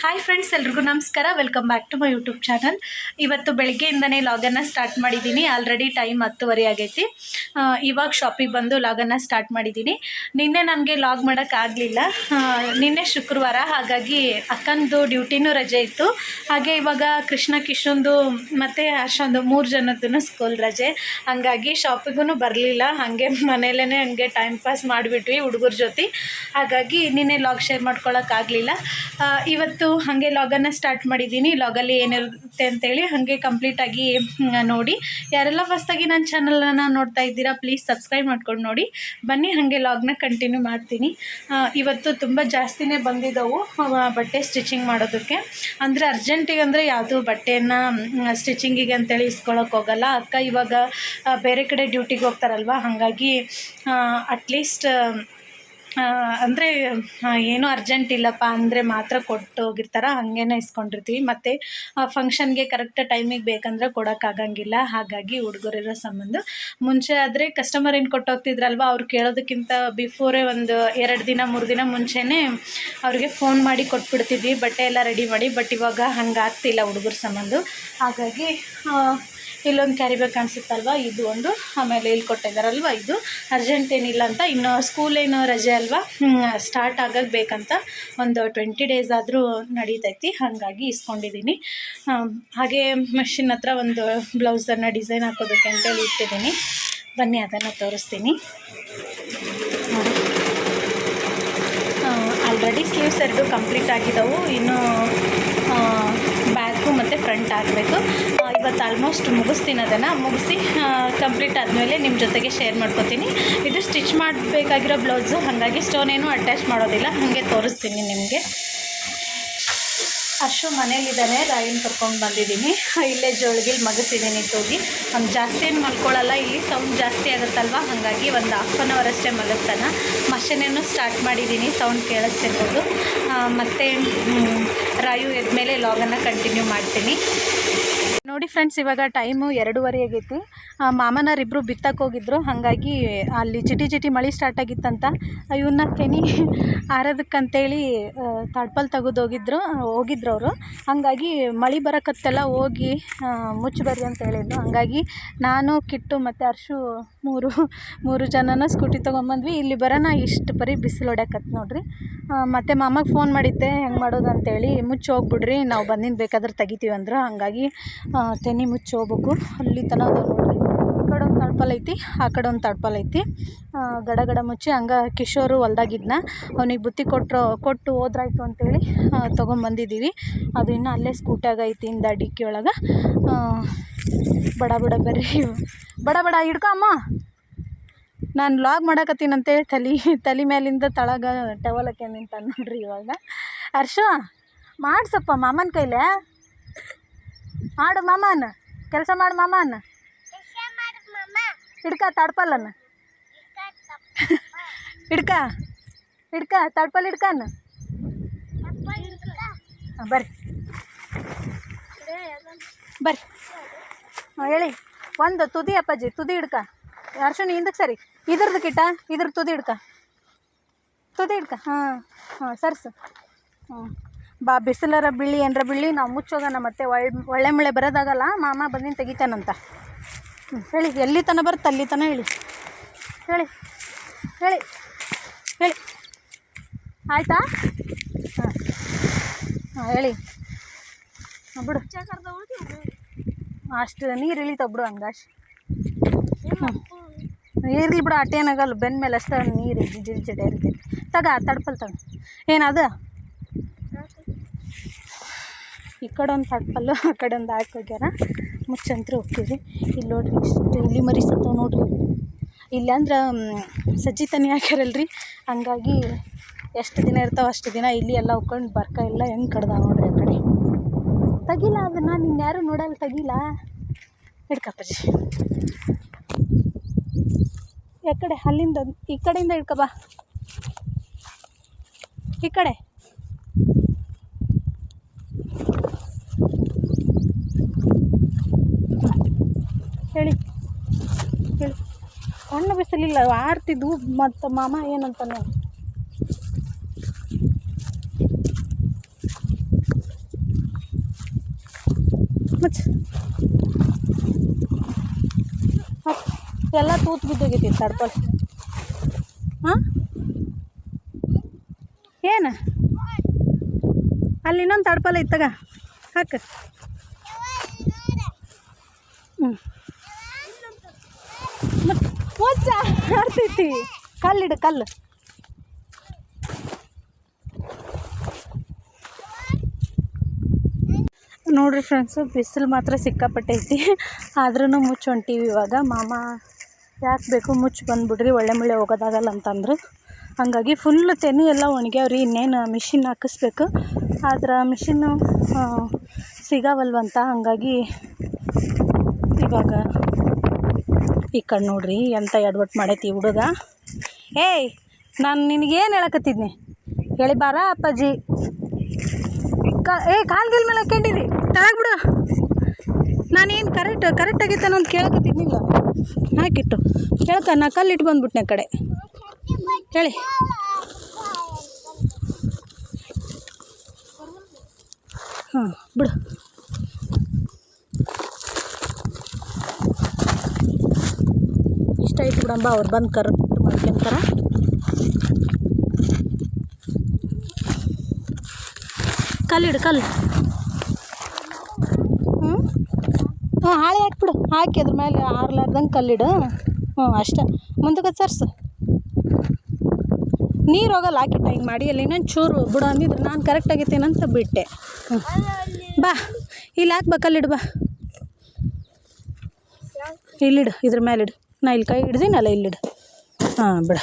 Hi friends, ಎಲ್ರಿಗೂ ನಮಸ್ಕಾರ. Welcome back to my YouTube channel. ಇವತ್ತು ಬೆಳಗ್ಗೆಯಿಂದನೇ ಲಾಗನ್ನು ಸ್ಟಾರ್ಟ್ ಮಾಡಿದ್ದೀನಿ. ಆಲ್ರೆಡಿ ಟೈಮ್ 10:30 ಆಗೈತಿ. ಇವಾಗ ಶಾಪಿಗೆ ಬಂದು ಲಾಗನ್ನು ಸ್ಟಾರ್ಟ್ ಮಾಡಿದ್ದೀನಿ. ನಿನ್ನೆ ನನಗೆ ಲಾಗ್ ಮಾಡೋಕ್ಕಾಗಲಿಲ್ಲ. ನಿನ್ನೆ ಶುಕ್ರವಾರ, ಹಾಗಾಗಿ ಅಕ್ಕಂದು ಡ್ಯೂಟಿನೂ ರಜೆ ಇತ್ತು. ಹಾಗೆ ಇವಾಗ ಕೃಷ್ಣ ಕಿಶುಂದು ಮತ್ತು ಅಷ್ಟೊಂದು 3 ಜನದ್ದು ಸ್ಕೂಲ್ ರಜೆ. ಹಾಗಾಗಿ ಶಾಪಿಗೂ ಬರಲಿಲ್ಲ. ಹಾಗೆ ಮನೇಲೇ ಹಂಗೆ ಟೈಮ್ ಪಾಸ್ ಮಾಡಿಬಿಟ್ವಿ ಹುಡುಗರ ಜೊತೆ. ಹಾಗಾಗಿ ನಿನ್ನೆ ಲಾಗ್ ಶೇರ್ ಮಾಡ್ಕೊಳ್ಳೋಕ್ಕಾಗಲಿಲ್ಲ. ಇವತ್ತು ಹಾಗೆ ಲಾಗನ್ನು ಸ್ಟಾರ್ಟ್ ಮಾಡಿದ್ದೀನಿ. ಲಾಗಲ್ಲಿ ಏನಿರುತ್ತೆ ಅಂತೇಳಿ ಹಾಗೆ ಕಂಪ್ಲೀಟಾಗಿ ನೋಡಿ. ಯಾರೆಲ್ಲ ಫಸ್ಟಾಗಿ ನನ್ನ ಚಾನಲನ್ನು ನೋಡ್ತಾ ಇದ್ದೀರಾ, ಪ್ಲೀಸ್ ಸಬ್ಸ್ಕ್ರೈಬ್ ಮಾಡ್ಕೊಂಡು ನೋಡಿ. ಬನ್ನಿ ಹಾಗೆ ಲಾಗ್ನ ಕಂಟಿನ್ಯೂ ಮಾಡ್ತೀನಿ. ಇವತ್ತು ತುಂಬ ಜಾಸ್ತಿನೇ ಬಂದಿದ್ದವು ಬಟ್ಟೆ ಸ್ಟಿಚಿಂಗ್ ಮಾಡೋದಕ್ಕೆ. ಅಂದರೆ ಅರ್ಜೆಂಟಿಗೆ ಅಂದರೆ ಯಾವುದೂ ಬಟ್ಟೆಯನ್ನು ಸ್ಟಿಚಿಂಗಿಗೆ ಅಂತೇಳಿ ಇಸ್ಕೊಳ್ಳೋಕೆ ಹೋಗಲ್ಲ. ಅಕ್ಕ ಇವಾಗ ಬೇರೆ ಕಡೆ ಡ್ಯೂಟಿಗೆ ಹೋಗ್ತಾರಲ್ವ, ಹಾಗಾಗಿ ಅಟ್ಲೀಸ್ಟ್ ಅಂದರೆ ಏನೂ ಅರ್ಜೆಂಟ್ ಇಲ್ಲಪ್ಪ ಅಂದರೆ ಮಾತ್ರ ಕೊಟ್ಟು ಹೋಗಿರ್ತಾರೆ, ಹಾಗೇನೆ ಇಸ್ಕೊಂಡಿರ್ತೀವಿ. ಮತ್ತು ಫಂಕ್ಷನ್ಗೆ ಕರೆಕ್ಟ್ ಟೈಮಿಗೆ ಬೇಕಂದ್ರೆ ಕೊಡೋಕ್ಕಾಗಂಗಿಲ್ಲ. ಹಾಗಾಗಿ ಹುಡುಗರಿರೋ ಸಂಬಂಧ ಮುಂಚೆ ಆದರೆ ಕಸ್ಟಮರ್ ಏನು ಕೊಟ್ಟು ಹೋಗ್ತಿದ್ರಲ್ವ, ಅವ್ರು ಕೇಳೋದಕ್ಕಿಂತ ಬಿಫೋರೇ ಒಂದು 2 ದಿನ 3 ದಿನ ಮುಂಚೆನೇ ಅವ್ರಿಗೆ ಫೋನ್ ಮಾಡಿ ಕೊಟ್ಬಿಡ್ತಿದ್ವಿ ಬಟ್ಟೆ ಎಲ್ಲ ರೆಡಿ ಮಾಡಿ. ಬಟ್ ಇವಾಗ ಹಂಗೆ ಆಗ್ತಿಲ್ಲ ಹುಡುಗರ ಸಂಬಂಧ. ಹಾಗಾಗಿ ಇಲ್ಲೊಂದು ಕ್ಯಾರಿ ಬ್ಯಾಗ್ ಕಾಣಿಸುತ್ತಲ್ವ, ಇದು ಒಂದು. ಆಮೇಲೆ ಇಲ್ಲಿ ಕೊಟ್ಟಿದ್ದಾರಲ್ವ, ಇದು ಅರ್ಜೆಂಟ್ ಏನಿಲ್ಲ ಅಂತ. ಇನ್ನು ಸ್ಕೂಲೇನೋ ರಜೆ ಅಲ್ವಾ, ಸ್ಟಾರ್ಟ್ ಆಗೋಕ್ಕೆ ಬೇಕಂತ ಒಂದು 20 ಡೇಸ್ ಆದರೂ ನಡೀತೈತಿ. ಹಾಗಾಗಿ ಇಸ್ಕೊಂಡಿದ್ದೀನಿ. ಹಾಗೆ ಮೆಷಿನ್ ಹತ್ರ ಒಂದು ಬ್ಲೌಸನ್ನು ಡಿಸೈನ್ ಹಾಕೋದಕ್ಕೆ ಅಂತೇಳಿ ಇಟ್ಟಿದ್ದೀನಿ. ಬನ್ನಿ ಅದನ್ನು ತೋರಿಸ್ತೀನಿ. ಆಲ್ರೆಡಿ ಸ್ಲೀವ್ಸ್ 2 ಕಂಪ್ಲೀಟ್ ಆಗಿದ್ದವು. ಇನ್ನು ಬ್ಯಾಕು ಮತ್ತು ಫ್ರಂಟ್ ಆಗಬೇಕು. ಇವತ್ತು ಆಲ್ಮೋಸ್ಟ್ ಮುಗಿಸ್ತೀನಿ. ಅದನ್ನು ಮುಗಿಸಿ ಕಂಪ್ಲೀಟ್ ಆದಮೇಲೆ ನಿಮ್ಮ ಜೊತೆಗೆ ಶೇರ್ ಮಾಡ್ಕೊತೀನಿ. ಇದು ಸ್ಟಿಚ್ ಮಾಡಬೇಕಾಗಿರೋ ಬ್ಲೌಸು, ಹಾಗಾಗಿ ಸ್ಟೋನ್ ಏನೂ ಅಟ್ಯಾಚ್ ಮಾಡೋದಿಲ್ಲ, ಹಾಗೆ ತೋರಿಸ್ತೀನಿ ನಿಮಗೆ. ಅಷ್ಟು ಮನೇಲಿದ್ದಾನೆ, ರಾಯಿನ ಕರ್ಕೊಂಡು ಬಂದಿದ್ದೀನಿ. ಇಲ್ಲೇ ಜೋಳಿಗೆಲಿ ಮಗಸಿದ್ದೀನಿ ಹೋಗಿ. ಅವ್ನು ಜಾಸ್ತಿ ಏನು ಮಲ್ಕೊಳ್ಳಲ್ಲ, ಇಲ್ಲಿ ಸೌಂಡ್ ಜಾಸ್ತಿ ಆಗುತ್ತಲ್ವ, ಹಾಗಾಗಿ ಒಂದು 1/2 hour ಅಷ್ಟೇ ಮಲಗ್ತಾನೆ. ಮಷಿನೇನು ಸ್ಟಾರ್ಟ್ ಮಾಡಿದ್ದೀನಿ, ಸೌಂಡ್ ಕೇಳಿಸ್ತಿರ್ಬೋದು. ಮತ್ತು ರಾಯು ಎದ್ಮೇಲೆ ಲಾಗನ್ನು ಕಂಟಿನ್ಯೂ ಮಾಡ್ತೀನಿ. ನೋಡಿ ಫ್ರೆಂಡ್ಸ್, ಇವಾಗ ಟೈಮು 2:30 ಆಗೈತಿ. ಮಾಮನವರಿಬ್ಬರು ಬಿತ್ತಕ್ಕೆ ಹೋಗಿದ್ರು, ಹಾಗಾಗಿ ಅಲ್ಲಿ ಚಿಟಿ ಮಳೆ ಸ್ಟಾರ್ಟ್ ಆಗಿತ್ತಂತ ಇವನ್ನ ಕೆನಿ ಆರೋದಕ್ಕಂತೇಳಿ ತಾಡ್ಪಲ್ ತೆಗೆದು ಹೋಗಿದ್ರು ಅವರು. ಹಾಗಾಗಿ ಮಳೆ ಬರೋಕತ್ತೆಲ್ಲ ಹೋಗಿ ಮುಚ್ಚಬರ್ರಿ ಅಂತ ಹೇಳಿದ್ರು. ಹಾಗಾಗಿ ನಾನು, ಕಿಟ್ಟು ಮತ್ತು ಅರ್ಶು ಮೂರು ಜನನ ಸ್ಕೂಟಿ ತೊಗೊಂಬಂದ್ವಿ. ಇಲ್ಲಿ ಬರೋಣ ಇಷ್ಟು ಬರೀ ಬಿಸಿಲು ಹೊಡ್ಯಾಕತ್ತು ನೋಡ್ರಿ. ಮತ್ತು ಮಾಮಗೆ ಫೋನ್ ಮಾಡಿದ್ದೆ ಹೆಂಗೆ ಮಾಡೋದು ಅಂತೇಳಿ. ಮುಚ್ಚಿ ಹೋಗ್ಬಿಡ್ರಿ, ನಾವು ಬಂದಿದ್ದು ಬೇಕಾದ್ರೆ ತೆಗಿತೀವಿ ಅಂದರು. ಹಾಗಾಗಿ ತೆನಿ ಮುಚ್ಚಿ ಹೋಗ್ಬೇಕು. ಅಲ್ಲಿ ತನಕ ನೋಡ್ರಿ, ಈ ಕಡೆ ಒಂದು ತಡ್ಪಲ್ ಐತಿ, ಆ ಕಡೆ ಒಂದು ತಡ್ಪಲ್ ಐತಿ. ಗಡ ಮುಚ್ಚಿ ಹಂಗೆ ಕಿಶೋರು ಹೊಲ್ದಾಗಿದ್ನ, ಅವನಿಗೆ ಬುತ್ತಿ ಕೊಟ್ಟು ಹೋದ್ರಾಯ್ತು ಅಂತೇಳಿ ತೊಗೊಂಬಂದಿದ್ದೀವಿ. ಅದು ಇನ್ನೂ ಅಲ್ಲೇ ಸ್ಕೂಟ್ಯಾಗ ಐತಿ ಇಂದ ಡಿಕ್ಕಿ ಒಳಗೆ. ಬಡ ಬರ್ರಿ, ಬಡ ಹಿಡ್ಕೊ ಅಮ್ಮ. ನಾನು ಲಾಗ್ ಮಾಡಕತ್ತೀನಿ ಅಂತೇಳಿ ತಲೆ ಮೇಲಿಂದ ತಳಗ ಟವಲಕ್ಕೆ ನಿಂತ ನೋಡ್ರಿ. ಇವಾಗ ಹರ್ಷ ಮಾಡ್ಸಪ್ಪ ಮಾಮನ ಕೈಲೇ, ಮಾಡು ಮಾಮನ ಕೆಲಸ ಮಾಡು. ಮಾಮನ ಹಿಡ್ಕ ತಡ್ಪಲ್ಲನ್ನು ಹಿಡ್ಕ ತಡ್ಪಲ್ ಹಿಡ್ಕನ. ಬರ್ರಿ ಹೇಳಿ. ಒಂದು ತುದಿ ಅಪ್ಪಾಜಿ, ತುದಿ ಹಿಡ್ಕ. ಅರ್ಶನ ಹಿಂದಕ್ಕೆ ಸರಿ, ಇದ್ರದ್ದು ಕಿಟ್ಟ, ಇದ್ರ ತುದಿ ಹಿಡ್ಕ. ಹಾಂ ಸರ್ಸು. ಬಾ, ಬಿಸಿಲರ ಬೀಳಿ ಏನರ ಬೀಳಿ ನಾವು ಮುಚ್ಚೋಗೋಣ. ಮತ್ತೆ ಒಳ್ಳೆ ಮಳೆ ಬರೋದಾಗಲ್ಲ, ಮಾಮ ಬಂದಿನ ತೆಗಿತಾನಂತ. ಹೇಳಿ, ಎಲ್ಲಿ ತನ ಬರುತ್ತೆ ಅಲ್ಲಿ ತನ ಹೇಳಿ. ಆಯಿತಾ? ಹಾಂ ಹೇಳಿ. ಬಿಡು, ಅಷ್ಟು ನೀರು ಇಳಿತಾವ ಬಿಡು. ಹಂಗಾಶ್ ಇರಲಿ ಬಿಡು, ಅಟೇನಾಗಲ್ಲ. ಬೆನ್ನ ಮೇಲೆ ಅಷ್ಟೇ ನೀರು ಜಿಡಿ ಇರ್ತೈತಿ. ತಡ್ಪಲ್ ಏನದು? ಈ ಕಡೆ ಒಂದು ತಡ್ಪಲ್ಲು, ಆ ಕಡೆ ಒಂದು ಹಾಕಿ ಹೋಗ್ಯಾರ. ಮುಚ್ಚಂತ್ರು ಹೋಗ್ತೀವಿ. ಇಲ್ಲಿ ನೋಡ್ರಿ, ಇಷ್ಟು ಇಲ್ಲಿ ಮರಿ ಸತ್ತವ ನೋಡ್ರಿ. ಇಲ್ಲಿ ಅಂದ್ರೆ ಸಜ್ಜಿ ತನಿ ಹಾಕ್ಯಾರಲ್ರಿ, ಹಂಗಾಗಿ ಎಷ್ಟು ದಿನ ಇರ್ತಾವೆ ಅಷ್ಟು ದಿನ ಇಲ್ಲಿ ಎಲ್ಲ ಉಕ್ಕೊಂಡು ಬರ್ಕ ಎಲ್ಲ ಹೆಂಗೆ ಕಡ್ದಾವ ನೋಡ್ರಿ. ಆ ಕಡೆ ತೆಗಿಲ್ಲ ಅದನ್ನು, ನಿನ್ಯಾರು ನೋಡಲ್ಲ, ತೆಗಿಲ್ಲ. ಹಿಡ್ಕಪ್ಪಜ್ಜಿ, ಯಾಕಡೆ ಅಲ್ಲಿಂದ ಈ ಕಡೆಯಿಂದ ಹಿಡ್ಕೊ ಬಾ. ಈ ಕಡೆ ಹೇಳಿ. ಸಣ್ಣ ಬಿಸಿಲಿಲ್ಲ, ಆರ್ತಿದ್ವು. ಮತ್ತು ಮಾಮ ಏನಂತಾನೆ ಮುಚ್ಚ ಎಲ್ಲ ತೂತು ಬಿದ್ದೋಗೈತಿ ತಡ್ಪಲ್. ಹಾಂ ಏನು ಅಲ್ಲಿ ಇನ್ನೊಂದು ತಡ್ಪಲ್ ಇತ್ತಗ ಹಾಕ. ಹ್ಞೂ ಮತ್ತು ಮುಚ್ಚ ಆಡ್ತೈತಿ. ಕಲ್ಲಿಡು ಕಲ್ಲು. ನೋಡಿರಿ ಫ್ರೆಂಡ್ಸು, ಬಿಸಿಲು ಮಾತ್ರ ಸಿಕ್ಕಾಪಟ್ಟೆ ಐತಿ. ಆದ್ರೂ ಮುಚ್ಚಿ ಹೊಂಟೀವಿ ಇವಾಗ. ಮಾಮ ಯಾಕೆ ಬೇಕು ಮುಚ್ಚಿ ಬಂದುಬಿಡ್ರಿ, ಒಳ್ಳೆ ಮುಳ್ಳೆ ಹೋಗೋದಾಗಲ್ಲ ಅಂತಂದ್ರು. ಹಾಗಾಗಿ ಫುಲ್ ತೆನೆ ಎಲ್ಲ ಒಣಗ್ಯಾವ್ರಿ. ಇನ್ನೇನು ಮಿಷಿನ್ ಹಾಕಿಸ್ಬೇಕು, ಆದ್ರೆ ಮಿಷಿನ್ನು ಸಿಗಾವಲ್ವಂತ. ಹಾಗಾಗಿ ಇವಾಗ ಈ ಕಡೆ ನೋಡ್ರಿ ಎಂಥ ಎಡ್ವಟ್ಟು ಮಾಡೈತಿ ಹುಡುಗ. ಏಯ್ ನಾನು ನಿನಗೇನು ಹೇಳಕತ್ತಿದ್ನಿ ಹೇಳಿ ಬಾರ ಅಪ್ಪಾಜಿ. ಕಾಲ್ಗಿಲ್ ಮೇಲೆ ಹಾಕೊಂಡಿರಿ ತಳಗ್ ಬಿಡು. ನಾನೇನು ಕರೆಕ್ಟ್ ಆಗೈತೇನೋ ಅಂತ ಕೇಳಕತ್ತಿದ್ನಿಲ್ಲ. ಹಾಕಿಟ್ಟು ಹೇಳ್ಕ ನಾ ಕಲ್ಲಿಟ್ಟು ಬಂದ್ಬಿಟ್ನೆ ಆ ಕಡೆ ಹೇಳಿ. ಹಾಂ ಬಿಡು. ಇಷ್ಟ ಆಯ್ತು ಬಿಡಂಬ, ಅವ್ರು ಬಂದು ಕರೆಕ್ಟ್ ಮಾಡ್ಕೊಂತಾರ. ಕಲ್ಲಿಡು ಕಲ್ಲು. ಹಾಂ ಹಾಳೆ ಹಾಕ್ಬಿಡು. ಹಾಕಿ ಅದ್ರ ಮೇಲೆ ಆರ್ಲಾರ್ದಂಗೆ ಕಲ್ಲಿಡು. ಅಷ್ಟೇ. ಮುಂದಕ್ಕೆ ಸರ್ಸು. ನೀರು ಹೋಗಲ್ಲ ಹಾಕಿಟ್ಟ ಹಿಂಗೆ ಮಾಡಿ. ಅಲ್ಲಿ ಇನ್ನೊಂದು ಚೂರು ಬಿಡು ಅಂದಿದ್ರು ನಾನು ಕರೆಕ್ಟ್ ಆಗೈತೇನಂತ ಬಿಟ್ಟೆ. ಬಾ ಇಲ್ಲಿ ಹಾಕ್ಬಾ, ಕಲ್ಲಿಡು ಬಾ. ಇಲ್ಲಿಡು, ಇದ್ರ ಮೇಲಿಡು. ನಾ ಇಲ್ಲಿ ಕೈ ಹಿಡ್ದೀನಲ್ಲ, ಇಲ್ಲಿಡು. ಹಾಂ ಬಿಡು.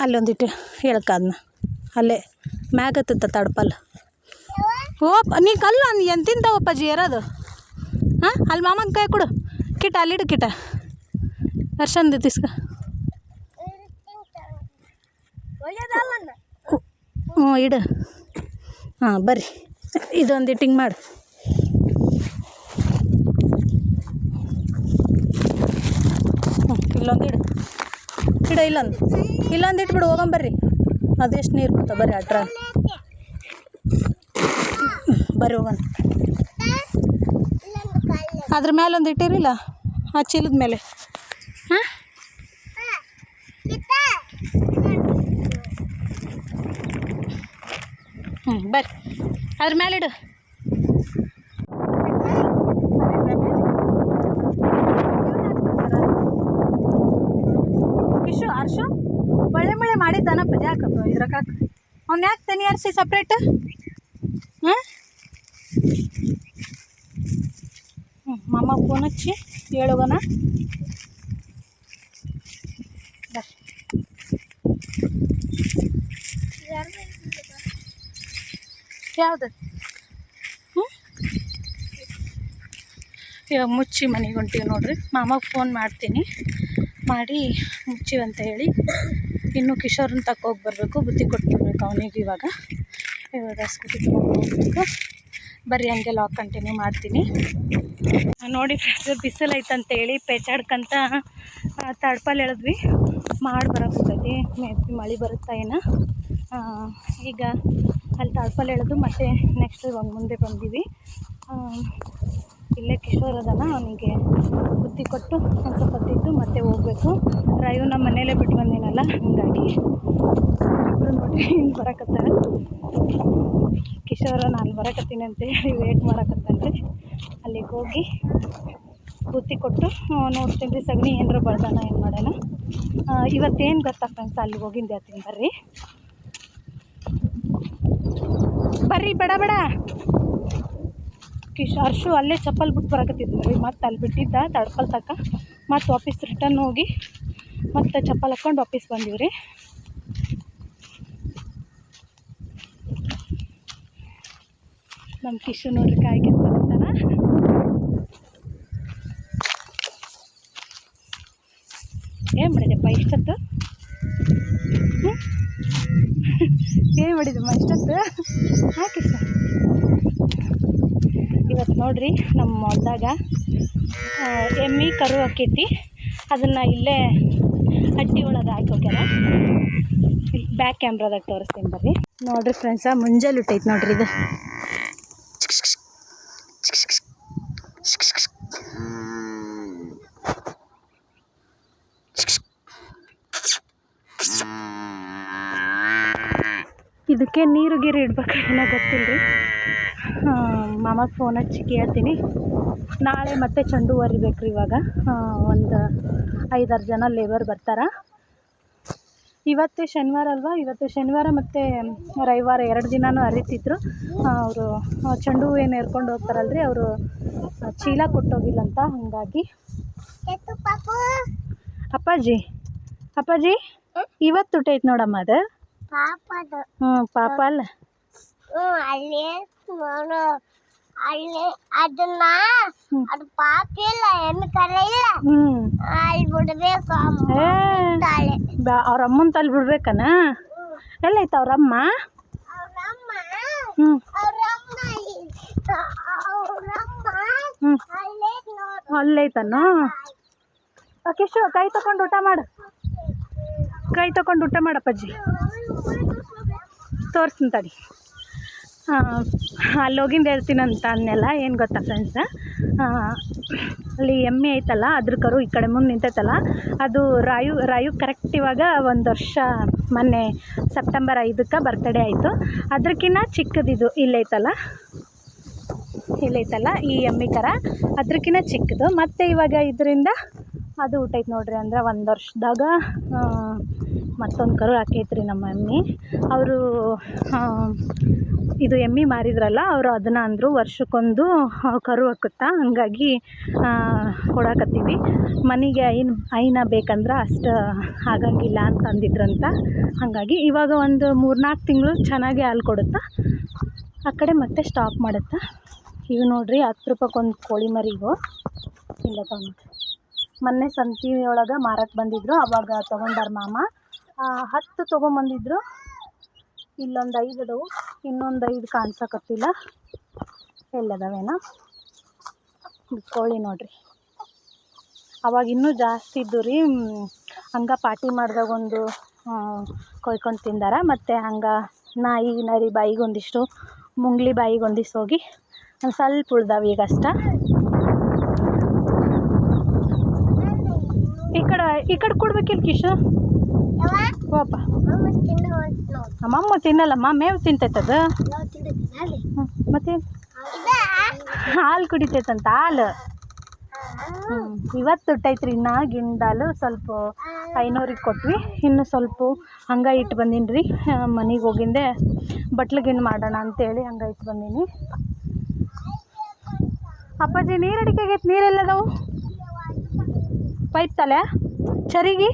ಅಲ್ಲೊಂದಿಟ್ಟು ಹೇಳ್ಕ ಅದನ್ನ ಅಲ್ಲೇ ಮ್ಯಾಗತ್ತ ತಡ್ಪಲ್ಲ. ನೀ ಕಲ್ಲು ಎಂತಿಂತವಪ್ಪಾಜಿ ಯಾರದು? ಹಾಂ ಅಲ್ಲಿ ಮಾಮನ ಕೈ ಕೊಡು. ಕಿಟ ಅಲ್ಲಿಡು, ಕಿಟ ಅರ್ಶಂದು ತಿಸ್ಕ. ಹ್ಞೂ ಇಡು. ಹಾಂ ಬರ್ರಿ, ಇದೊಂದು ಇಟ್ಟಿಂಗ್ ಮಾಡು. ಇಲ್ಲೊಂದು ಇಡು ಇಲ್ಲೊಂದು ಇಟ್ಬಿಡು. ಹೋಗಂಬರ್ರಿ, ಅದೆಷ್ಟು ನೀರು ಬರ್ತಾವ ಬರ್ರಿ. ಅಟ್ರ ಬರ್ರಿ ಹೋಗೋಣ. ಅದ್ರ ಮೇಲೆ ಒಂದು ಇಟ್ಟಿರಿಲ್ಲ, ಆ ಚೀಲದ ಮೇಲೆ. ಹಾಂ ಬರ್ರಿ, ಅದ್ರ ಮೇಲೆ ಇಡು. ಅರ್ಶು ಒಳ್ಳೆ ಮಳೆ ಮಾಡಿದ್ದಾನಪ್ಪ. ಯಾಕಪ್ಪ ಇದ್ರಾಗ ಅವ್ನು ಯಾಕೆ ತನಿ ಅರ್ಸಿ ಸಪ್ರೇಟ್? ಹಾಂ ಮಾಮ ಫೋನ್ ಹಚ್ಚಿ ಹೇಳೋಗಣ. ಯಾವುದು? ಇವಾಗ ಮುಚ್ಚಿ ಮನೆಗೆ ಹೊಂಟೀವಿ ನೋಡ್ರಿ. ಮಾಮಗೆ ಫೋನ್ ಮಾಡ್ತೀನಿ, ಮಾಡಿ ಮುಚ್ಚಿವಂತ ಹೇಳಿ. ಇನ್ನು ಕಿಶೋರನ್ನ ತಕ್ಕೋಗಿ ಬರಬೇಕು, ಬುತ್ತಿ ಕೊಟ್ಬಿಡ್ಬೇಕು ಅವನಿಗೆ. ಇವಾಗ ಸ್ಕೂಟಿ ತೊಗೊಂಡು ಹೋಗ್ಬೇಕು. ಬರ್ರಿ ಹಂಗೆ ಲಾಕ್ ಕಂಟಿನ್ಯೂ ಮಾಡ್ತೀನಿ. ನೋಡಿ ಫ್ರೆಂಡ್ಸ್, ಬಿಸಿಲು ಐತಂತೇಳಿ ಪೇಚಾಡ್ಕಂತ ತಡ್ಪಲ್ ಎಳೆದ್ವಿ. ಮಾಡಿ ಬರೋಕ್ಕೋಗೈತಿ. ಮೇಬಿ ಮಳೆ ಬರುತ್ತಾ ಏನೋ. ಈಗ ಅಲ್ಲಿ ತಡ್ಪಲ್ ಎಳೆದು ಮತ್ತೆ ನೆಕ್ಸ್ಟ್ ಇವಾಗ ಮುಂದೆ ಬಂದೀವಿ. ಇಲ್ಲೇ ಕಿಶೋರ್ ಅದನ, ಅವನಿಗೆ ಬುತ್ತಿ ಕೊಟ್ಟು ಒಂದು ಸ್ವಲ್ಪ ತಿಂದು ಮತ್ತೆ ಹೋಗಬೇಕು. ಡ್ರೈವ್ ನಮ್ಮ ಮನೇಲೇ ಬಿಟ್ಟು ಬಂದಿನಲ್ಲ, ಹೀಗಾಗಿ ಇಬ್ಬರು ನೋಡಿ ಹಿಂಗೆ ಬರಕತ್ತಾರೆ. ಕಿಶೋರ ನಾನು ಬರಕತ್ತೀನಿ ಅಂತೇಳಿ ವೇಟ್ ಮಾಡಕತ್ತಂತೆ. ಅಲ್ಲಿಗೆ ಹೋಗಿ ಬುತ್ತಿ ಕೊಟ್ಟು ನೋಡ್ತೀನಿ ರೀ, ಸಗಣಿ ಏನಾರ ಬಳ್ದಾನ ಏನು ಮಾಡೋಣ. ಇವತ್ತೇನು ಗೊತ್ತಾ ಫ್ರೆಂಡ್ಸ್, ಅಲ್ಲಿಗೆ ಹೋಗಿಂದ ಹೇಳ್ತೀನಿ ಬರ್ರಿ. ಬರ್ರಿ ಬೇಡ ಹರ್ಷು ಅಲ್ಲೇ ಚಪ್ಪಲ್ ಬಿಟ್ಟು ಬರಕತ್ತಿದ್ವಿ ರೀ. ಮತ್ತು ಅಲ್ಲಿ ಬಿಟ್ಟಿದ್ದ ತಡ್ಪಲ್ ತಕ್ಕ, ಮತ್ತು ವಾಪಸ್ ರಿಟರ್ನ್ ಹೋಗಿ ಮತ್ತು ಚಪ್ಪಲ್ ಹಾಕ್ಕೊಂಡು ವಾಪಸ್ ಬಂದೀವಿ ರೀ. ನಮ್ಮ ಕಿಶು ನೋಡ್ರಿ ಕಾಯ್ಕೊಂಡು ಬರುತ್ತಾನ. ಏನು ಮಾಡಿದೆಪ್ಪ ಇಷ್ಟೊತ್ತು? ಏನು ಮಾಡಿದಮ್ಮ ಇಷ್ಟೊತ್ತು? ಹಾಂ ಕಿಶ, ಇವತ್ತು ನೋಡ್ರಿ ನಮ್ಮ ಹೊಲದಾಗ ಎಮ್ಮೆ ಕರು ಹಾಕೈತಿ. ಅದನ್ನು ಇಲ್ಲೇ ಹಟ್ಟಿ ಒಳಗೆ ಹಾಕಿ ಹೋಗ್ಯಾರ. ಬ್ಯಾಕ್ ಕ್ಯಾಮ್ರಾದಾಗ ತೋರಿಸ್ತೀನಿ ಬರ್ರಿ. ನೋಡ್ರಿ ಫ್ರೆಂಡ್ಸ, ಮುಂಜಾನೆ ಹುಟ್ಟೈತಿ ನೋಡ್ರಿ ಇದು. ಇದಕ್ಕೆ ನೀರು ಗೀರು ಇಡ್ಬೇಕೇನೋ ಗೊತ್ತಿಲ್ಲ ರೀ. ಮಾಮಗೆ ಫೋನ್ ಹಚ್ಚಿ ಕೇಳ್ತೀನಿ. ನಾಳೆ ಮತ್ತೆ ಚೆಂಡು ಹರಿಬೇಕು ರೀ. ಇವಾಗ ಒಂದು 5-6 ಜನ ಲೇಬರ್ ಬರ್ತಾರೆ. ಇವತ್ತು ಶನಿವಾರ ಅಲ್ವಾ, ಇವತ್ತು ಶನಿವಾರ ಮತ್ತು ರವಿವಾರ 2 ದಿನವೂ ಹರಿತಿದ್ರು. ಅವರು ಚೆಂಡು ಹೂವು ಏನು ಹೇರ್ಕೊಂಡು ಹೋಗ್ತಾರಲ್ರಿ, ಅವರು ಚೀಲ ಕೊಟ್ಟೋಗಿಲ್ಲಂತ. ಹಾಗಾಗಿ ಅಪ್ಪಾಜಿ ಇವತ್ತು ಊಟೈತೆ ನೋಡಮ್ಮ. ಅದು ಪಾಪ ಅಲ್ಲ, ಅದನ್ನ ಅದು ಪಾಪ ಇಲ್ಲ, ಎಮ್ಮೆ ಕರೆ ಇಲ್ಲ, ಅಲ್ಲಿ ಬಿಡ್ಬೇಕು. ಅವ್ರ ಅಮ್ಮನ ತಲ್ಲಿ ಬಿಡ್ಬೇಕನ? ಎಲ್ಲೈತ ಅವ್ರಮ್ಮ? ಅಲ್ಲೈತನ? ಕಿಶು ಕೈ ತಗೊಂಡು ಊಟ ಮಾಡು, ಕೈ ತಗೊಂಡು ಊಟ ಮಾಡಪ್ಪಾಜಿ. ತೋರಿಸ್ತೀನಿ ತಡಿ. ಅಲ್ಲಿ ಹೋಗಿಂದ ಹೇಳ್ತೀನಂತ ಅನ್ನೆಲ್ಲ. ಏನು ಗೊತ್ತಾ ಫ್ರೆಂಡ್ಸ, ಅಲ್ಲಿ ಎಮ್ಮೆ ಐತಲ್ಲ, ಅದ್ರ ಕರು ಈ ಕಡೆ ಮುಂದೆ ನಿಂತೈತಲ್ಲ, ಅದು ರಾಯು ಕರೆಕ್ಟ್ ಇವಾಗ 1 ವರ್ಷ, ಮೊನ್ನೆ ಸೆಪ್ಟೆಂಬರ್ 5ಕ್ಕೆ ಬರ್ತಡೇ ಆಯಿತು. ಅದಕ್ಕಿಂತ ಚಿಕ್ಕದಿದು ಇಲ್ಲೈತಲ್ಲ ಈ ಎಮ್ಮೆ ಕರ, ಅದಕ್ಕಿಂತ ಚಿಕ್ಕದು. ಮತ್ತು ಇವಾಗ ಇದರಿಂದ ಅದು ಊಟೈತೆ ನೋಡ್ರಿ. ಅಂದರೆ 1 ವರ್ಷದಾಗ ಮತ್ತೊಂದು ಕರು ಹಾಕೈತ್ರಿ ನಮ್ಮ ಎಮ್ಮೆ. ಅವರು ಇದು ಎಮ್ಮೆ ಮಾರಿದ್ರಲ್ಲ, ಅವರು ಅದನ್ನು ಅಂದರು ವರ್ಷಕ್ಕೊಂದು ಕರು ಹಾಕುತ್ತಾ, ಹಂಗಾಗಿ ಕೊಡಾಕತ್ತೀವಿ. ಮನೆಗೆ ಐನ ಬೇಕಂದ್ರೆ ಅಷ್ಟು ಆಗಂಗಿಲ್ಲ ಅಂತ ಅಂದಿದ್ರಂತ. ಹಾಗಾಗಿ ಇವಾಗ ಒಂದು 3-4 ತಿಂಗಳು ಚೆನ್ನಾಗಿ ಹಾಲು ಕೊಡುತ್ತಾ, ಆ ಕಡೆ ಮತ್ತೆ ಸ್ಟಾಪ್ ಮಾಡುತ್ತಾ. ಇವು ನೋಡ್ರಿ 10 ರೂಪಾಯ್ಕೊಂದು ಕೋಳಿ ಮರಿಗೂ ಇಲ್ಲ ನೋಡ್ರಿ. ಮೊನ್ನೆ ಸಂತಿ ಒಳಗೆ ಮಾರಕ್ಕೆ ಬಂದಿದ್ರು, ಅವಾಗ ತೊಗೊಂಡಾರ ಮಾಮ. 10 ತೊಗೊಂಬಂದಿದ್ರು. ಇಲ್ಲೊಂದು 5 ಅದಾವು, ಇನ್ನೊಂದು 5 ಕಾಣಿಸಕತ್ತಿಲ್ಲ, ಎಲ್ಲದವೇನ ಕೋಳಿ ನೋಡ್ರಿ. ಅವಾಗ ಇನ್ನೂ ಜಾಸ್ತಿ ಇದ್ದು ರೀ. ಹಂಗೆ ಪಾರ್ಟಿ ಮಾಡಿದಾಗ ಒಂದು ಕೊಯ್ಕೊಂಡು ತಿಂದಾರ. ಮತ್ತು ಹಂಗೆ ನಾಯಿ ನರಿ ಬಾಯಿಗೆ ಒಂದಿಷ್ಟು, ಮುಂಗ್ಲಿ ಬಾಯಿಗೆ ಒಂದಿಷ್ಟು ಹೋಗಿ ಒಂದು ಸ್ವಲ್ಪ ಉಳ್ದಾವ ಈಗ ಅಷ್ಟ. ಈ ಕಡೆ ಕೊಡ್ಬೇಕಿಲ್ಲ ಕಿಶು. ಪಾಪ ನಮ್ಮಮ್ಮ ತಿನ್ನಲ್ಲಮ್ಮ, ಮೇವು ತಿಂತೈತದು. ಮತ್ತೆ ಹಾಲು ಕುಡಿತೈತಂತ, ಹಾಲು. ಇವತ್ತು ಇಟ್ಟೈತ್ರಿ. ಇನ್ನು ಗಿಂಡಾಲು ಸ್ವಲ್ಪ 500ಗೆ ಕೊಟ್ವಿ. ಇನ್ನು ಸ್ವಲ್ಪ ಹಂಗೆ ಇಟ್ಟು ಬಂದೀನಿ ರೀ. ಮನೆಗೆ ಹೋಗಿಂದೆ ಬಟ್ಲು ಗಿಣ್ಣು ಮಾಡೋಣ ಅಂತೇಳಿ ಹಂಗೆ ಇಟ್ಟು ಬಂದೀನಿ. ಅಪ್ಪಾಜಿ ನೀರು ಅಡಿಕೆ ಆಗೈತೆ, ನೀರೆಲ್ಲದವು? ಪೈಪ್ ತಲೆ ಚರಿಗೆ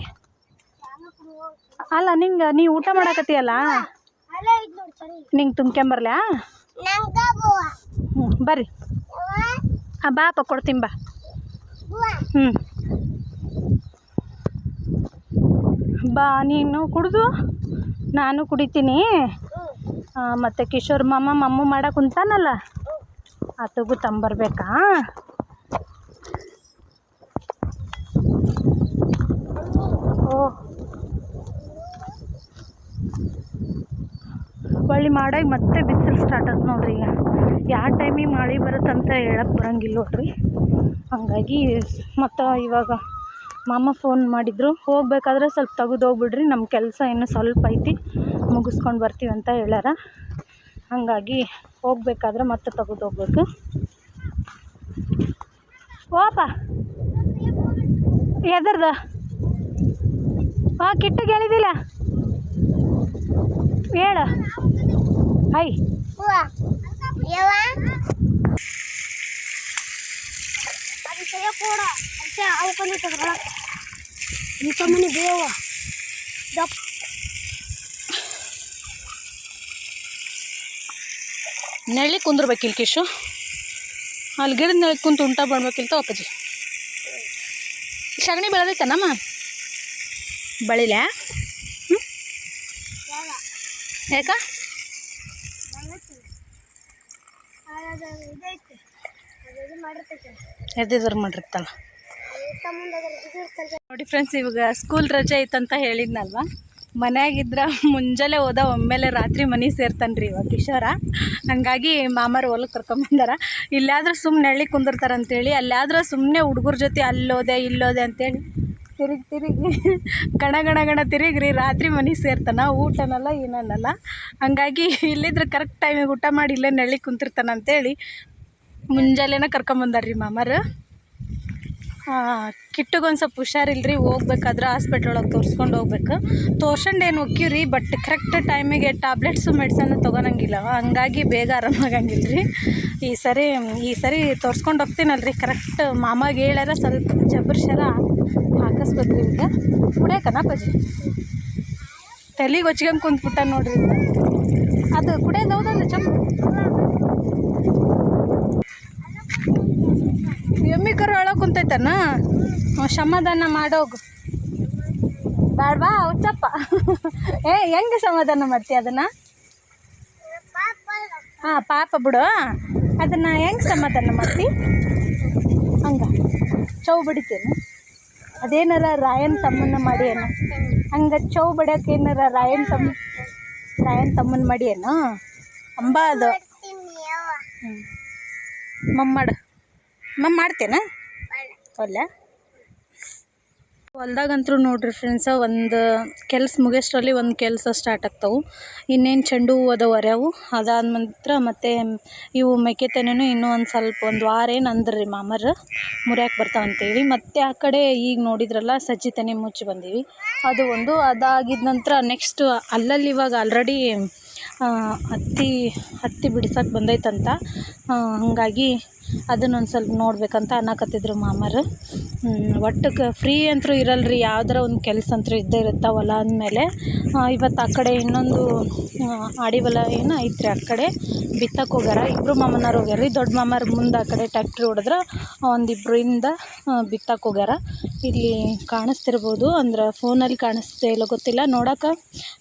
ಅಲ್ಲ, ನೀ ಊಟ ಮಾಡಕತ್ತೀಯಲ್ಲ, ನಿಂಗೆ ತುಂಬ್ಕೊಂಬರ್ಲ್ಯಾ? ಬರ್ರಿ ಬಾಪ ಕೊಡ್ತೀನಿ ಬಾ. ಬಾ, ನೀನು ಕುಡಿದು ನಾನು ಕುಡಿತೀನಿ. ಮತ್ತು ಕಿಶೋರ್ ಮಮ್ಮು ಮಾಡಕ್ಕೆ ಕುಂತಾನಲ್ಲ, ಆತಗೂ ತಂಬರ್ಬೇಕಾ? ಓ, ಹೊಳ್ಳಿ ಮಾಡಾಗ ಮತ್ತೆ ಬಿಸಿಲು ಸ್ಟಾರ್ಟ್ ಆಯ್ತು ನೋಡ್ರಿ. ಈಗ ಯಾವ ಟೈಮಿಗೆ ಮಳೆ ಬರುತ್ತಂತ ಹೇಳಕ್ಕೆ ಬರೋಂಗಿಲ್ಲ ನೋಡ್ರಿ. ಹಾಗಾಗಿ ಮತ್ತು ಇವಾಗ ಮಾಮ ಫೋನ್ ಮಾಡಿದ್ರು, ಹೋಗ್ಬೇಕಾದ್ರೆ ಸ್ವಲ್ಪ ತೆಗೆದು ಹೋಗ್ಬಿಡ್ರಿ, ನಮ್ಮ ಕೆಲಸ ಇನ್ನೂ ಸ್ವಲ್ಪ ಐತಿ, ಮುಗಿಸ್ಕೊಂಡು ಬರ್ತೀವಿ ಅಂತ ಹೇಳ್ಯಾರ. ಹಾಗಾಗಿ ಹೋಗ್ಬೇಕಾದ್ರೆ ಮತ್ತೆ ತೆಗೆದು ಹೋಗ್ಬೇಕು. ಓಪ ಎದರ್ದ ಕಿಟ್ಟಿಗೆ ಹೇಳಿದಿಲ್ಲ ಹೇಳ. ಐ ನೆಳ್ಳಿ ಕುಂದ್ರಬೇಕಿಲ್ಲ ಕಿಶು, ಅಲ್ಲಿ ಗಿಡದ ನೆಳಗೆ ಕುಂತು ಉಂಟ ಮಾಡ್ಬೇಕಿಲ್ತ ಅಪ್ಪಾಜಿ. ಸಗಣಿ ಬೆಳೆದೈತನಮ್ಮ? ಬೆಳಿಲ್ಲ? ಯಾಕ? ಎದ್ದಿದ್ರು ಮಾಡಿರ್ತಲ್ಲ ನೋಡಿ ಫ್ರೆಂಡ್ಸ್. ಇವಾಗ ಸ್ಕೂಲ್ ರಜೆ ಐತಂತ ಹೇಳಿದ್ನಲ್ವ, ಮನ್ಯಾಗಿದ್ರ ಮುಂಜಾನೆ ಹೋದ ಒಮ್ಮೆಲೆ ರಾತ್ರಿ ಮನೆ ಸೇರ್ತಾನೆ ರೀ ಇವಾಗ ಕಿಶೋರ. ಹಾಗಾಗಿ ಮಾಮಾರು ಹೊಲಕ್ಕೆ ಕರ್ಕೊಂಬಂದಾರ. ಇಲ್ಲಾದ್ರೂ ಸುಮ್ಮನೆ ನೆಳ್ಳಿ ಕುಂದಿರ್ತಾರಂತೇಳಿ, ಅಲ್ಲಾದ್ರೆ ಸುಮ್ಮನೆ ಹುಡುಗರ ಜೊತೆ ಅಲ್ಲೋದೆ ಇಲ್ಲೋದೆ ಅಂತೇಳಿ ತಿರುಗಿ ಗಣ ಗಣ ಗಣ ತಿರುಗ್ರಿ ರಾತ್ರಿ ಮನೆಗೆ ಸೇರ್ತಾನ, ಊಟನಲ್ಲ ಏನನ್ನಲ್ಲ. ಹಂಗಾಗಿ ಇಲ್ಲಿದ್ರೆ ಕರೆಕ್ಟ್ ಟೈಮಿಗೆ ಊಟ ಮಾಡಿ ಇಲ್ಲೇ ನೆಳ್ಳಿ ಕುಂತಿರ್ತಾನ ಅಂತೇಳಿ ಮುಂಜಾನೆನ ಕರ್ಕೊಂಬಂದಾರ್ರಿ ಮಾಮರು. ಕಿಟ್ಟಗೊಂದು ಸ್ವಲ್ಪ ಹುಷಾರಿಲ್ರಿ, ಹೋಗ್ಬೇಕಾದ್ರೆ ಹಾಸ್ಪಿಟ್ಲ್ ಒಳಗೆ ತೋರಿಸ್ಕೊಂಡು ಹೋಗ್ಬೇಕು. ತೋರ್ಸಂಡೇನು ಹೋಗ್ತೀವ್ರಿ, ಬಟ್ ಕರೆಕ್ಟ್ ಟೈಮಿಗೆ ಟ್ಯಾಬ್ಲೆಟ್ಸು ಮೆಡಿಸನ್ನು ತೊಗೊಳಂಗಿಲ್ಲ, ಹಂಗಾಗಿ ಬೇಗ ಆರಾಮಾಗಂಗಿಲ್ಲ ರೀ. ಈ ಸರಿ ತೋರಿಸ್ಕೊಂಡು ಹೋಗ್ತೀನಲ್ರಿ, ಕರೆಕ್ಟ್ ಮಾಮಾಗೆ ಹೇಳ್ಯಾರ ಸ್ವಲ್ಪ ಜಬರ್ಷರ ಹಾಕಿಸ್ಬೇಕ್ರಿ. ಈಗ ಕುಡಿಯೋಕನ ಪಜಿ ತಲೆಗೆ ಹೊಚ್ಕೊಂಡ್ ಕುಂತ್ಬಿಟ್ಟ ನೋಡ್ರಿ. ಅದು ಕುಡಿಯೋದು ಹೌದಲ್ಲ ಚಂದ. ಎಮ್ಮಿ ಕರು ಒಳಗೆ ಕುಂತೈತನ, ಸಮಾಧಾನ ಮಾಡೋಗು ಬೇಡವಾ ಹುಚ್ಚಪ್ಪ. ಹೆಂಗೆ ಸಮಾಧಾನ ಮಾಡ್ತೀಯ ಅದನ್ನು? ಪಾಪ ಬಿಡು, ಅದನ್ನು ಹೆಂಗೆ ಸಮಾಧಾನ ಮಾಡ್ತಿ? ಹಂಗೆ ಚೌ ಬಡಿತೇನು? ಅದೇನಾರ ರಾಯನ್ ತಮ್ಮನ್ನ ಮಾಡಿ ಏನು? ಹಂಗೆ ಚೌ ಬಡಿಯೋಕೆ ಏನಾರ ರಾಯನ್ ತಮ್ಮನ್ನ ಮಾಡಿ ಏನು ಅಂಬ ಅದು? ಮಾಡ್ತೇನೆ ಅಲ್ಲ. ಹೊಲ್ದಾಗಂತೂ ನೋಡ್ರಿ ಫ್ರೆಂಡ್ಸ, ಒಂದು ಕೆಲಸ ಮುಗಿಯೋಷ್ಟರಲ್ಲಿ ಒಂದು ಕೆಲಸ ಸ್ಟಾರ್ಟ್ ಆಗ್ತಾವೆ. ಇನ್ನೇನು ಚೆಂಡು ಹೂವು ಅದಾವ ಅರ್ಯಾವು, ಅದಾದ ನಂತರ ಮತ್ತು ಇವು ಮೆಕ್ಕೆತೆನೆನೂ ಇನ್ನೂ ಒಂದು ವಾರ ಏನು ಅಂದ್ರಿ ಮಾಮರು ಮುರಿಯಾಕೆ ಬರ್ತಾವಂತೇಳಿ. ಮತ್ತು ಆ ಕಡೆ ಈಗ ನೋಡಿದ್ರಲ್ಲ ಸಜ್ಜಿ ತೆನೆ ಮುಚ್ಚಿ ಬಂದೀವಿ, ಅದು ಒಂದು. ಅದಾಗಿದ ನಂತರ ನೆಕ್ಸ್ಟ್ ಅಲ್ಲಲ್ಲಿ ಇವಾಗ ಆಲ್ರೆಡಿ ಹತ್ತಿ ಬಿಡ್ಸಕ್ಕೆ ಬಂದೈತಂತ, ಹಾಗಾಗಿ ಅದನ್ನೊಂದು ಸ್ವಲ್ಪ ನೋಡ್ಬೇಕಂತ ಅನ್ನಕತ್ತಿದ್ರು ಮಾಮರು. ಒಟ್ಟು ಫ್ರೀ ಅಂತೂ ಇರಲ್ರಿ, ಯಾವ್ದಾರ ಒಂದು ಕೆಲಸ ಅಂತೂ ಇದ್ದೇ ಇರುತ್ತೆ ಹೊಲ ಅಂದಮೇಲೆ. ಇವತ್ತು ಆ ಕಡೆ ಇನ್ನೊಂದು ಆಡಿ ಹೊಲ ಏನು ಐತ್ರಿ, ಆ ಕಡೆ ಬಿತ್ತಕ್ಕೆ ಹೋಗ್ಯಾರ. ಇಬ್ಬರು ಮಾಮನವ್ರು ಹೋಗ್ಯಾರ ರೀ. ದೊಡ್ಡ ಮಾಮರ ಮುಂದೆ ಆ ಕಡೆ ಟ್ಯಾಕ್ಟ್ರಿ ಹೊಡೆದ್ರೆ ಒಂದಿಬ್ಬರು ಹಿಂದೆ ಬಿತ್ತಕ್ಕೆ ಹೋಗ್ಯಾರ. ಇಲ್ಲಿ ಕಾಣಿಸ್ತಿರ್ಬೋದು, ಅಂದ್ರೆ ಫೋನಲ್ಲಿ ಕಾಣಿಸ್ತೇ ಇಲ್ಲ ಗೊತ್ತಿಲ್ಲ, ನೋಡೋಕೆ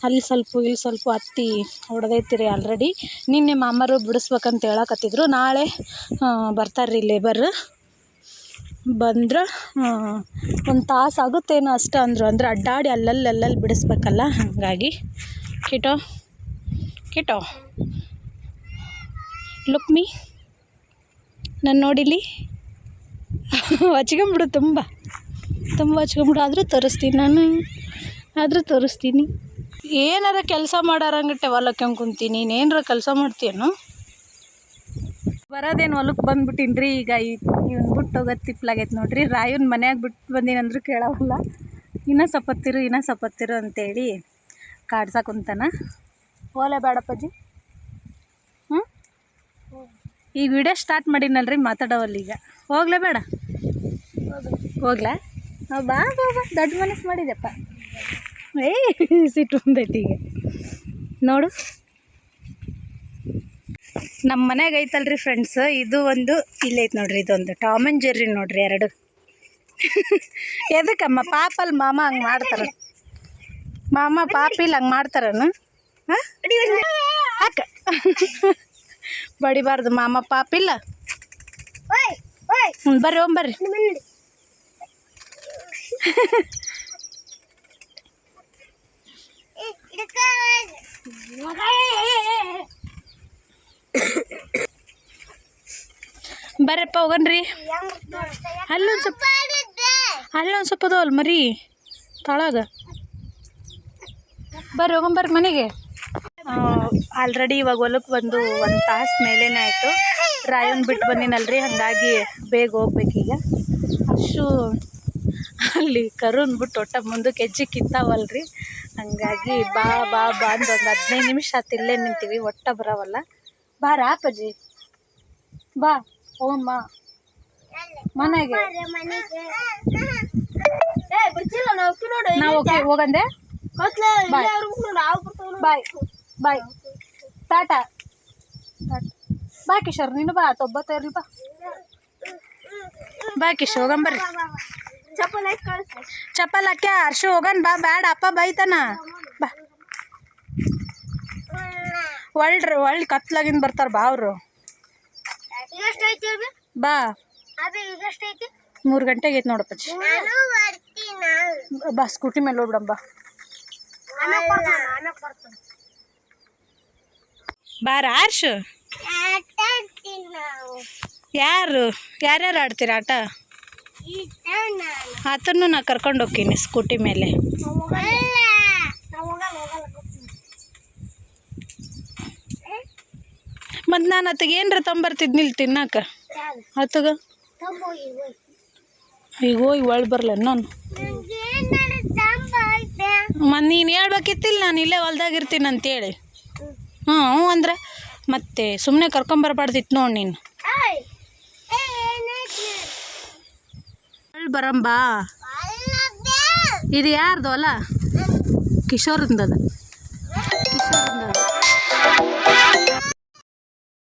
ಅಲ್ಲಿ ಸ್ವಲ್ಪ ಇಲ್ಲಿ ಸ್ವಲ್ಪ ಹತ್ತಿ ಹೊಡೆದೈತಿರಿ ಆಲ್ರೆಡಿ. ನಿನ್ನೆ ಮಾಮರು ಬಿಡಿಸ್ಬೇಕಂತ ಹೇಳಕತ್ತಿದ್ರು, ನಾಳೆ ಬರ್ತಾರ್ರಿ ಲೇಬರ್. ಬಂದ್ರೆ ಒಂದು ತಾಸು ಆಗುತ್ತೇನೋ ಅಷ್ಟೇ ಅಂದರು. ಅಂದ್ರೆ ಅಡ್ಡಾಡಿ ಅಲ್ಲಲ್ಲಿ ಬಿಡಿಸ್ಬೇಕಲ್ಲ, ಹಾಗಾಗಿ. ಕಿಟೋ ಲುಕ್ ಮೀ, ನಾನು ನೋಡಿಲಿ ಹಚ್ಕೊಂಬಿಡು, ತುಂಬ ಹಚ್ಕೊಂಬಿಡು. ಆದರೂ ತೋರಿಸ್ತೀನಿ. ಏನಾರ ಕೆಲಸ ಮಾಡಾರಂಗಟ್ಟೆ ಹೊಲಕ್ಕೆ ಕುಂತೀನಿ. ನೀನೇನಾರ ಕೆಲಸ ಮಾಡ್ತೀಯೇನು? ಬರೋದೇನು ಹೊಲಕ್ಕೆ ಬಂದ್ಬಿಟ್ಟಿನಿ ರೀ. ಈಗ ಇವ್ನು ಬಿಟ್ಟು ಹೋಗೋದು ತಿಪ್ಲಾಗೈತೆ ನೋಡ್ರಿ. ರಾಯನ್ ಮನ್ಯಾಗ ಬಿಟ್ಟು ಬಂದಿನಂದ್ರೂ ಕೇಳೋವಲ್ಲ. ಇನ್ನೂ ಸಪತ್ತಿರು ಅಂತೇಳಿ ಕಾಡ್ಸಕ್ಕೆ ಕುಂತಾನ. ಓಲೆ ಬೇಡಪ್ಪಜ್ಜಿ. ಈಗ ವಿಡಿಯೋ ಸ್ಟಾರ್ಟ್ ಮಾಡಿನಲ್ರಿ, ಮಾತಾಡೋವಲ್ಲ. ಈಗ ಹೋಗ್ಲೇ ಬೇಡ? ಹೋಗ್ಲಾ? ಬಾ ದೊಡ್ಡ ಮನಸ್ಸು ಮಾಡಿದೆಪ್ಪ. ಸಿಟ್ಟು ಬಂದೈತಿ ಈಗ ನೋಡು. ನಮ್ಮ ಮನೆಗೆ ಐತಲ್ರಿ ಫ್ರೆಂಡ್ಸ್, ಇದು ಒಂದು ಇಲ್ಲೈತೆ ನೋಡ್ರಿ. ಇದೊಂದು ಟಾಮ್ ಆ್ಯಂಡ್ ಜೆರ್ರಿ ನೋಡ್ರಿ, ಎರಡು. ಎದಕ್ಕಮ್ಮ ಪಾಪಲ್ಲಿ ಮಾಮ ಹಂಗೆ ಮಾಡ್ತಾರ? ಮಾಮ ಪಾಪಿಲ್ಲ ಹಂಗೆ ಮಾಡ್ತಾರನು? ಹಾಕ ಬಡಿಬಾರ್ದು, ಮಾಮ ಪಾಪಿಲ್ಲ. ಬರ್ರಿ ಬರ್ರಪ್ಪ ಹೋಗನ್ರಿ. ಅಲ್ಲೊಂದು ಸ್ವಲ್ಪ ಅದಾವಲ್ಲ ಮರಿ ತಳಗ. ಹೋಗಂಬರ್ರಿ ಮನೆಗೆ. ಆಲ್ರೆಡಿ ಇವಾಗ ಹೊಲಕ್ಕೆ ಬಂದು 1 ತಾಸು ಮೇಲೇನೆ ಆಯಿತು. ರಾಯನ್ ಬಿಟ್ಟು ಬಂದಿನಲ್ರಿ, ಹಾಗಾಗಿ ಬೇಗ ಹೋಗ್ಬೇಕೀಗ. ಅಷ್ಟು ಅಲ್ಲಿ ಕರುನ್ ಬಿಟ್ಟು ಒಟ್ಟ ಮುಂದಕ್ಕೆ ಹೆಜ್ಜೆ ಕಿತ್ತಾವಲ್ರಿ, ಹಾಗಾಗಿ ಬಾ ಅಂದು ಒಂದು 15 ನಿಮಿಷ ಆತು ಇಲ್ಲೇ ನಿಂತೀವಿ, ಒಟ್ಟ ಬರವಲ್ಲ. ಬಾ ರಾಪಜ್ಜಿ, ಬಾ ಹೋಗಮ್ಮ ಮನೆಗೆ. ನಾವು ಹೋಗಂದೆ. ಬಾಯ್ ಟಾಟಾ. ಬಾ ಕಿಶೋರ್, ನೀನು ಬಾ, ತೊಬ್ಬತ್ತ ಇರಲಿ ಬಾ. ಬಾ ಕಿಶ್ ಹೋಗಂಬರ್ರಿ. ಚಪ್ಪಲ್ ಹಾಕ್ಯ ಅರ್ಶು ಹೋಗನ್ ಬಾ. ಬ್ಯಾಡ ಅಪ್ಪ ಬೈತಾನ. ಬಾ ಒಳ್ಳೆ ಕತ್ಲಾಗಿಂದ ಬರ್ತಾರ ಬಾ ಅವರು. ಬಾ 3 ಗಂಟೆಗೆ ಐತೆ ನೋಡಪ್ಪ. ಬಾ ಸ್ಕೂಟಿ ಮೇಲೆ ಹೋಗ್ಬಿಡಂಬ. ಬಾರ ಹರ್ಷು. ಯಾರ್ಯಾರು ಆಡ್ತೀರ ಆಟ? ಆತನ್ನು ನಾ ಕರ್ಕೊಂಡು ಹೋಗ್ತೀನಿ ಸ್ಕೂಟಿ ಮೇಲೆ. ಮತ್ತು ನಾನು ಅತ್ತಿಗೆ ಏನರ ತಂಬರ್ತಿದ್ನಿಲ್ ತಿನ್ನಾಕ ಆತಗ ಈಗ ಹೋಗಿ ಒಳಗೆ ಬರಲ್ಲ ನಾನು. ಮತ್ತು ನೀನು ಹೇಳ್ಬೇಕಿತ್ತಿಲ್ಲ ನಾನು ಇಲ್ಲೇ ಹೊಲ್ದಾಗಿರ್ತೀನಿ ಅಂತೇಳಿ. ಹ್ಞೂ ಅಂದ್ರೆ ಮತ್ತೆ ಸುಮ್ಮನೆ ಕರ್ಕೊಂಬರ್ಬಾರ್ದಿತ್ತು ನೋಡಿ ನೀನು. ಬರಂಬಾ ಇದು ಯಾರ್ದು ಅಲ್ಲ ಕಿಶೋರಿಂದದ.